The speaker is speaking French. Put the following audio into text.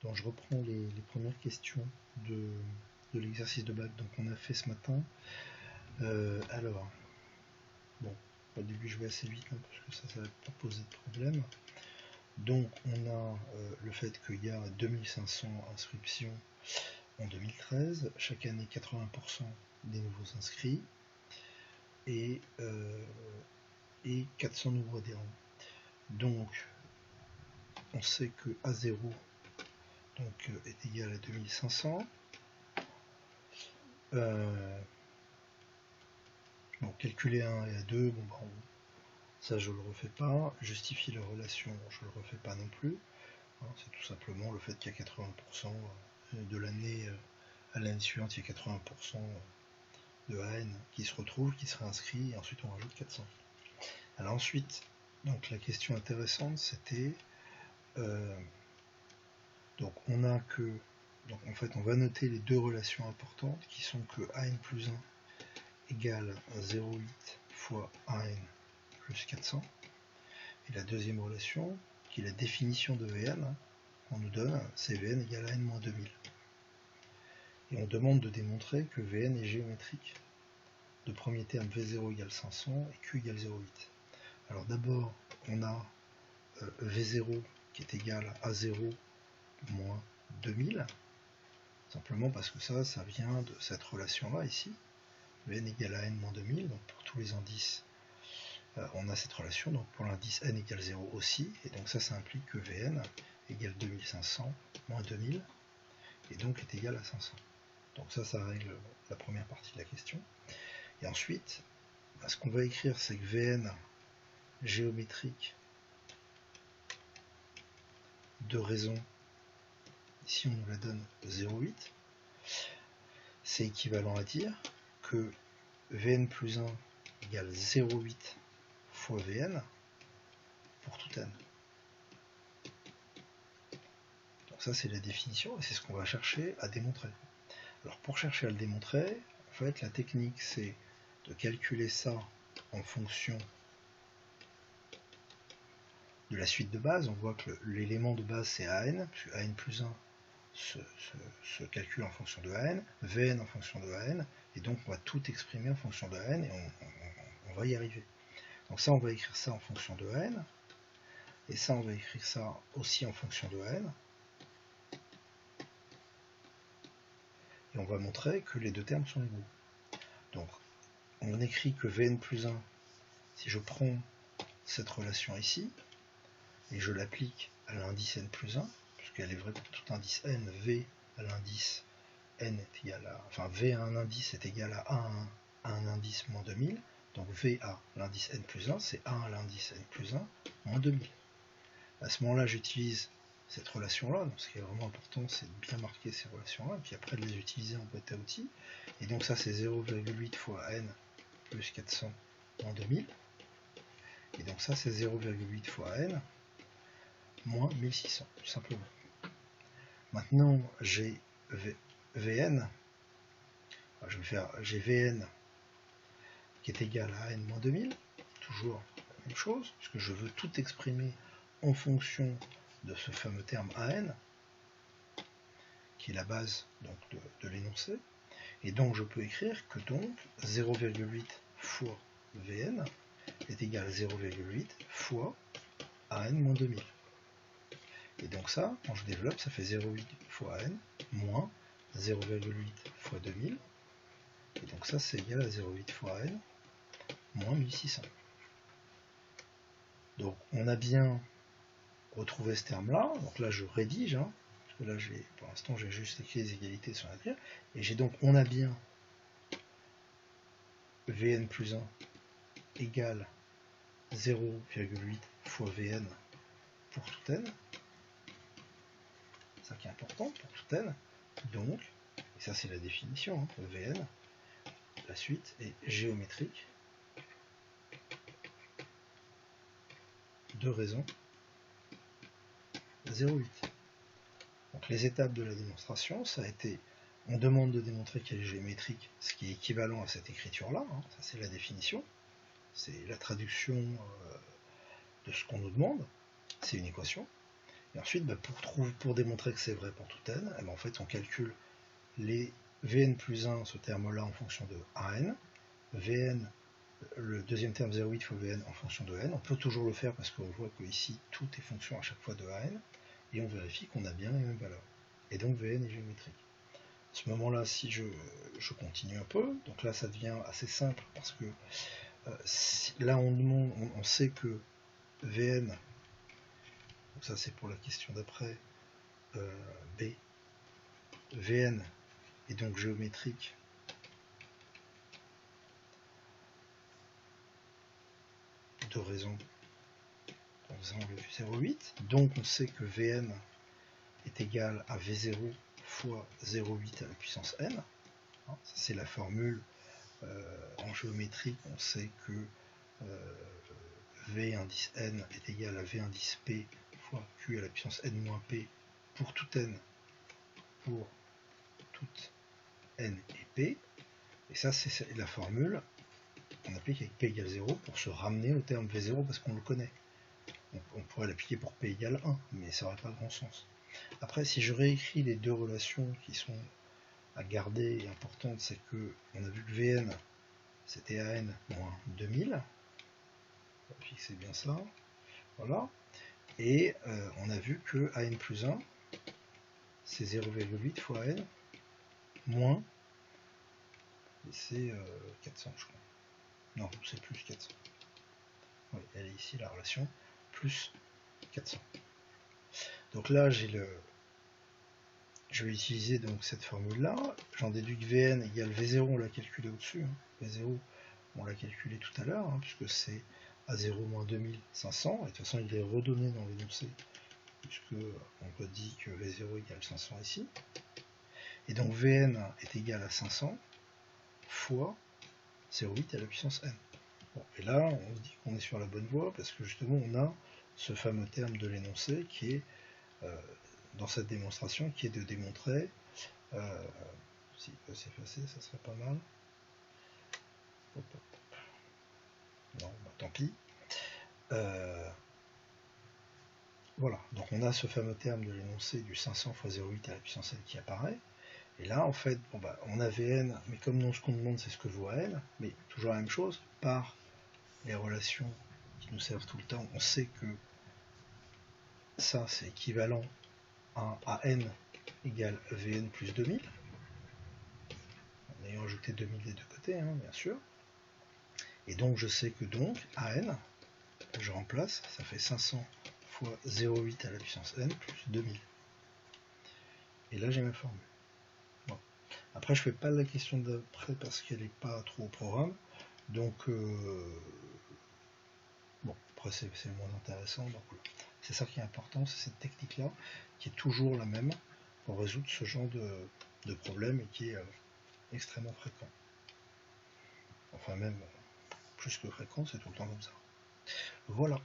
Donc je reprends les premières questions de l'exercice de bac qu'on a fait ce matin. Alors, bon, au début je vais assez vite parce que ça va pas poser de problème. Donc on a le fait qu'il y a 2500 inscriptions en 2013, chaque année 80% des nouveaux inscrits et 400 nouveaux adhérents. Donc on sait que A0 donc, est égal à 2500. Bon, calculer 1 et A2, bon, bah, ça je le refais pas. Justifier la relation, je le refais pas non plus. Hein, c'est tout simplement le fait qu'il y a 80% de l'année à l'année suivante, il y a 80% de AN qui se retrouvent, qui sera inscrit, et ensuite on rajoute 400. Alors ensuite, donc la question intéressante c'était donc on a que donc en fait on va noter les deux relations importantes qui sont que AN plus 1 égale 0,8 fois AN plus 400, et la deuxième relation qui est la définition de Vn qu'on nous donne, c'est Vn égale AN moins 2000. Et on demande de démontrer que Vn est géométrique de premier terme V0 égale 500 et Q égale 0,8. Alors d'abord on a V0 qui est égal à A0 moins 2000, simplement parce que ça vient de cette relation là ici, Vn égale à n moins 2000, donc pour tous les indices on a cette relation, donc pour l'indice n égale 0 aussi, et donc ça implique que Vn égale 2500 moins 2000, et donc est égal à 500. Donc ça règle la première partie de la question. Et ensuite, ce qu'on va écrire, c'est que Vn géométrique de raison, ici on nous la donne 0,8, c'est équivalent à dire que Vn plus 1 égale 0,8 fois Vn pour tout n. Donc ça c'est la définition et c'est ce qu'on va chercher à démontrer. Alors pour chercher à le démontrer, en fait la technique c'est de calculer ça en fonction de la suite de base. On voit que l'élément de base c'est AN, puisque AN plus 1 se calcule en fonction de AN, Vn en fonction de AN, et donc on va tout exprimer en fonction de AN et on va y arriver. Donc ça on va écrire ça en fonction de AN, et ça on va écrire ça aussi en fonction de AN, et on va montrer que les deux termes sont égaux. Donc on écrit que Vn plus 1, si je prends cette relation ici, et je l'applique à l'indice n plus 1, puisqu'elle est vraie pour tout indice n, V à l'indice n est égal à, enfin V à un indice est égal à 1 à un indice moins 2000, donc V à l'indice n plus 1, c'est 1 à l'indice n plus 1 moins 2000. À ce moment-là, j'utilise cette relation-là, donc ce qui est vraiment important, c'est de bien marquer ces relations-là, et puis après de les utiliser en boîte à outils, et donc ça c'est 0,8 fois n plus 400 moins 2000, et donc ça c'est 0,8 fois n moins 1600, tout simplement. Maintenant, j'ai Vn, j'ai Vn qui est égal à n moins 2000, toujours la même chose, puisque je veux tout exprimer en fonction de ce fameux terme An, qui est la base donc, de l'énoncé, et donc je peux écrire que donc 0,8 fois Vn est égal à 0,8 fois An moins 2000. Et donc ça, quand je développe, ça fait 0,8 fois n moins 0,8 fois 2000. Et donc ça, c'est égal à 0,8 fois n moins 1600. Donc on a bien retrouvé ce terme-là. Donc là, je rédige, hein, parce que là, pour l'instant, j'ai juste écrit les égalités sur la grille. Et j'ai donc, on a bien Vn plus 1 égale 0,8 fois Vn pour tout n. Ça qui est important pour tout n. Donc, et ça c'est la définition, hein, Vn, la suite est géométrique de raison 0,8. Donc les étapes de la démonstration, ça a été, on demande de démontrer qu'elle est géométrique, ce qui est équivalent à cette écriture-là, hein, ça c'est la définition, c'est la traduction de ce qu'on nous demande, c'est une équation. Et ensuite, pour démontrer que c'est vrai pour tout n, et en fait on calcule les Vn plus 1, ce terme-là, en fonction de An, Vn, le deuxième terme 0,8 fois Vn en fonction de n. On peut toujours le faire parce qu'on voit que ici tout est fonction à chaque fois de An, et on vérifie qu'on a bien les mêmes valeurs. Et donc Vn est géométrique. À ce moment-là, si je continue un peu, donc là ça devient assez simple parce que là on sait que Vn, donc ça c'est pour la question d'après, B, Vn est donc géométrique de raison en faisant le 0,8. Donc on sait que Vn est égal à V0 fois 0,8 à la puissance n. C'est la formule en géométrie. On sait que V indice n est égal à V indice p fois q à la puissance n moins p pour tout n, pour toute n et p. Et ça, c'est la formule qu'on applique avec p égale 0 pour se ramener au terme V0 parce qu'on le connaît. On pourrait l'appliquer pour p égale 1, mais ça n'aurait pas grand sens. Après, si je réécris les deux relations qui sont à garder et importantes, c'est que on a vu que Vn c'était An moins 2000. On va fixer bien ça. Voilà. Et on a vu que An plus 1 c'est 0,8 fois N moins, et c'est 400 je crois. Non, c'est plus 400. Oui, elle est ici la relation, plus 400. Donc là, je vais utiliser donc cette formule-là. J'en déduis que Vn égale V0, on l'a calculé au-dessus. V0, on l'a calculé tout à l'heure, puisque c'est à 0 moins 2500. Et de toute façon, il est redonné dans l'énoncé, puisque on redit que V0 égale 500 ici. Et donc Vn est égal à 500 fois 0,8 à la puissance n. Bon, et là, on se dit qu'on est sur la bonne voie, parce que justement, on a ce fameux terme de l'énoncé qui est, dans cette démonstration, qui est de démontrer, s'il peut s'effacer, ça serait pas mal. Hop, hop. Non, bah, tant pis. Voilà, donc on a ce fameux terme de l'énoncé du 500 fois 0,8 à la puissance n qui apparaît. Et là, en fait, bon, bah, on a Vn, mais comme non, ce qu'on demande, c'est ce que vaut n, mais toujours la même chose, par les relations qui nous servent tout le temps, on sait que ça, c'est équivalent à n égale Vn plus 2000, en ayant ajouté 2000 des deux côtés, bien sûr. Et donc, je sais que donc, An, je remplace, ça fait 500 fois 0,8 à la puissance n plus 2000. Et là, j'ai ma formule. Bon. Après, je ne fais pas la question d'après parce qu'elle n'est pas trop au programme. Donc, bon, après, c'est moins intéressant. Donc, voilà. C'est ça qui est important, c'est cette technique-là qui est toujours la même pour résoudre ce genre de problème et qui est extrêmement fréquent. Enfin, même plus que fréquent, c'est tout le temps comme ça. Voilà.